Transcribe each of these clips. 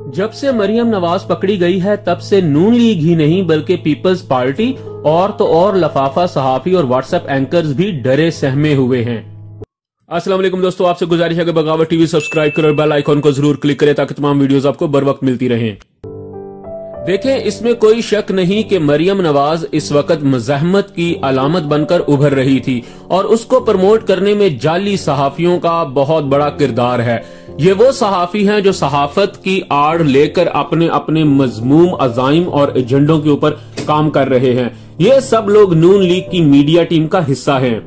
जब से मरियम नवाज पकड़ी गई है तब से नून लीग ही नहीं बल्कि पीपल्स पार्टी और तो और लफाफा सहाफी और व्हाट्सएप एंकर्स भी डरे सहमे हुए हैं। अस्सलाम वालेकुम दोस्तों, आपसे गुजारिश है कि बगावत टीवी सब्सक्राइब करें और बेल आइकॉन को जरूर क्लिक करें ताकि तमाम वीडियोस आपको बर वक्त मिलती रहें। देखें, इसमें कोई शक नहीं कि मरियम नवाज इस वक्त मज़ाहमत की अलामत बनकर उभर रही थी और उसको प्रमोट करने में जाली सहाफियों का बहुत बड़ा किरदार है। ये वो सहाफी हैं जो सहाफत की आड़ लेकर अपने अपने मजमूम अजाइम और एजेंडों के ऊपर काम कर रहे हैं। ये सब लोग नून लीग की मीडिया टीम का हिस्सा हैं।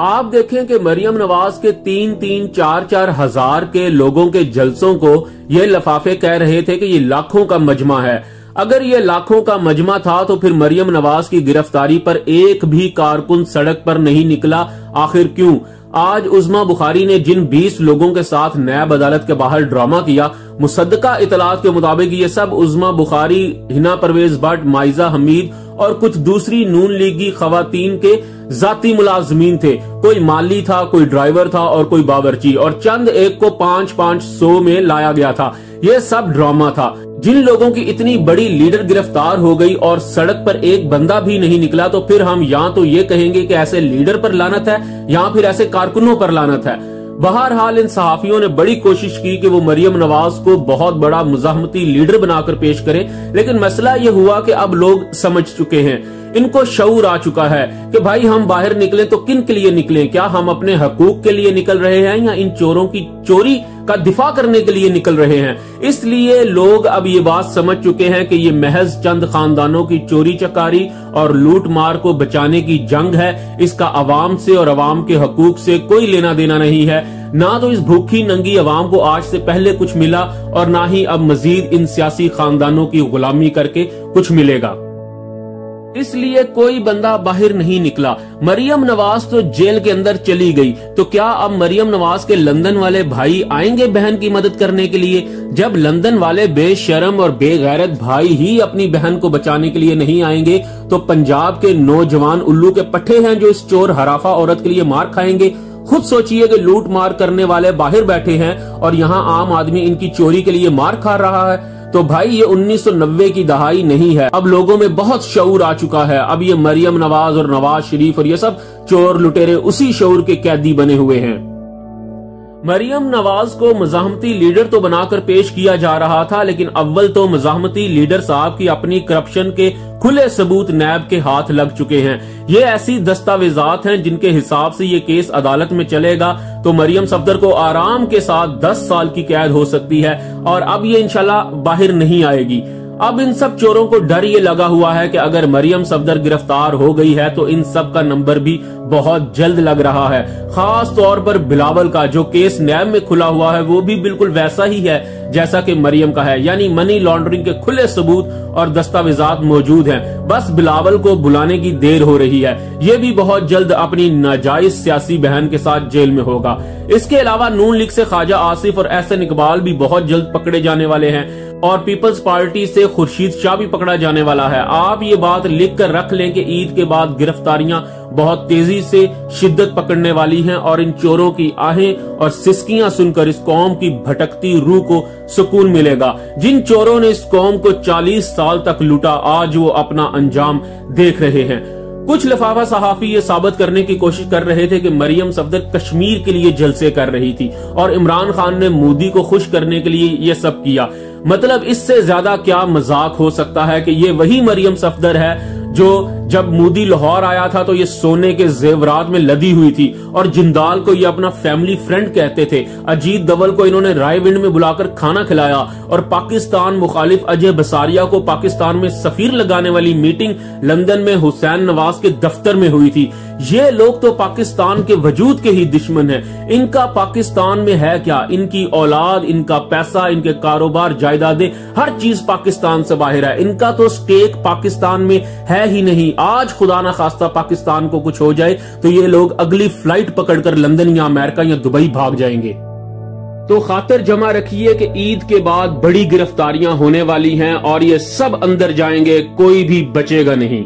आप देखें कि मरियम नवाज के 3-3, 4-4 हजार के लोगों के जलसों को ये लफाफे कह रहे थे कि ये लाखों का मजमा है। अगर ये लाखों का मजमा था तो फिर मरियम नवाज की गिरफ्तारी पर एक भी कारकुन सड़क पर नहीं निकला। आखिर क्यों? आज उज़मा बुखारी ने जिन 20 लोगों के साथ नैब अदालत के बाहर ड्रामा किया, मुसद्दका इतलात के मुताबिक ये सब उज़मा बुखारी, हिना परवेज भट्ट, माइजा हमीद और कुछ दूसरी नून लीगी खवातीन के जाती मुलाजमीन थे। कोई माली था, कोई ड्राइवर था और कोई बावर्ची, और चंद एक को 500 में लाया गया था। यह सब ड्रामा था। जिन लोगों की इतनी बड़ी लीडर गिरफ्तार हो गई और सड़क पर एक बंदा भी नहीं निकला, तो फिर हम या तो ये कहेंगे कि ऐसे लीडर पर लानत है या फिर ऐसे कारकुनों पर लानत है। बहरहाल इन सहाफियों ने बड़ी कोशिश की कि वो मरियम नवाज को बहुत बड़ा मुजाहमती लीडर बनाकर पेश करें, लेकिन मसला ये हुआ कि अब लोग समझ चुके हैं, इनको शऊर आ चुका है कि भाई हम बाहर निकले तो किन के लिए निकले? क्या हम अपने हकूक के लिए निकल रहे हैं या इन चोरों की चोरी का दिफा करने के लिए निकल रहे हैं? इसलिए लोग अब ये बात समझ चुके हैं कि ये महज चंद खानदानों की चोरी चकारी और लूट मार को बचाने की जंग है। इसका अवाम से और अवाम के हकूक से कोई लेना देना नहीं है। ना तो इस भूखी नंगी अवाम को आज से पहले कुछ मिला और ना ही अब मजीद इन सियासी खानदानों की गुलामी करके कुछ मिलेगा। इसलिए कोई बंदा बाहर नहीं निकला। मरियम नवाज तो जेल के अंदर चली गई, तो क्या अब मरियम नवाज के लंदन वाले भाई आएंगे बहन की मदद करने के लिए? जब लंदन वाले बेशरम और बेगैरत भाई ही अपनी बहन को बचाने के लिए नहीं आएंगे, तो पंजाब के नौजवान उल्लू के पट्टे हैं जो इस चोर हराफा औरत के लिए मार खाएंगे। खुद सोचिए कि लूट मार करने वाले बाहर बैठे हैं और यहाँ आम आदमी इनकी चोरी के लिए मार खा रहा है। तो भाई ये 1990 की दहाई नहीं है। अब लोगों में बहुत शऊर आ चुका है। अब ये मरियम नवाज और नवाज शरीफ और ये सब चोर लुटेरे उसी शऊर के कैदी बने हुए हैं। मरियम नवाज को मज़ाहमती लीडर तो बनाकर पेश किया जा रहा था, लेकिन अव्वल तो मज़ाहमती लीडर साहब की अपनी करप्शन के खुले सबूत नैब के हाथ लग चुके हैं। ये ऐसी दस्तावेजात हैं जिनके हिसाब से ये केस अदालत में चलेगा तो मरियम सफदर को आराम के साथ 10 साल की कैद हो सकती है और अब ये इंशाल्लाह बाहर नहीं आएगी। अब इन सब चोरों को डर ये लगा हुआ है कि अगर मरियम सफदर गिरफ्तार हो गई है तो इन सब का नंबर भी बहुत जल्द लग रहा है। खास तौर पर बिलावल का जो केस नैब में खुला हुआ है वो भी बिल्कुल वैसा ही है जैसा कि मरियम का है, यानी मनी लॉन्ड्रिंग के खुले सबूत और दस्तावेजात मौजूद हैं। बस बिलावल को बुलाने की देर हो रही है। ये भी बहुत जल्द अपनी नाजायज सियासी बहन के साथ जेल में होगा। इसके अलावा नून लीग से ख्वाजा आसिफ और एहसन इकबाल भी बहुत जल्द पकड़े जाने वाले हैं और पीपल्स पार्टी से खुर्शीद शाह भी पकड़ा जाने वाला है। आप ये बात लिख कर रख लें कि ईद के बाद गिरफ्तारियां बहुत तेजी से शिद्दत पकड़ने वाली हैं और इन चोरों की आहें और सिसकियां सुनकर इस कौम की भटकती रूह को सुकून मिलेगा। जिन चोरों ने इस कौम को 40 साल तक लूटा, आज वो अपना अंजाम देख रहे हैं। कुछ लफाफा सहाफी ये साबित करने की कोशिश कर रहे थे कि मरियम सफदर कश्मीर के लिए जलसे कर रही थी और इमरान खान ने मोदी को खुश करने के लिए ये सब किया। मतलब इससे ज्यादा क्या मजाक हो सकता है कि ये वही मरियम सफदर है जो जब मोदी लाहौर आया था तो ये सोने के जेवरात में लदी हुई थी और जिंदाल को ये अपना फैमिली फ्रेंड कहते थे। अजीत दवल को इन्होंने रायविंड में बुलाकर खाना खिलाया और पाकिस्तान मुखालिफ अजय बसारिया को पाकिस्तान में सफीर लगाने वाली मीटिंग लंदन में हुसैन नवाज के दफ्तर में हुई थी। ये लोग तो पाकिस्तान के वजूद के ही दुश्मन हैं। इनका पाकिस्तान में है क्या? इनकी औलाद, इनका पैसा, इनके कारोबार, जायदादें, हर चीज पाकिस्तान से बाहर है। इनका तो स्टेक पाकिस्तान में है ही नहीं। आज खुदा ना खास्ता पाकिस्तान को कुछ हो जाए तो ये लोग अगली फ्लाइट पकड़कर लंदन या अमेरिका या दुबई भाग जाएंगे। तो खातिर जमा रखिए कि ईद के बाद बड़ी गिरफ्तारियां होने वाली हैं और ये सब अंदर जाएंगे, कोई भी बचेगा नहीं।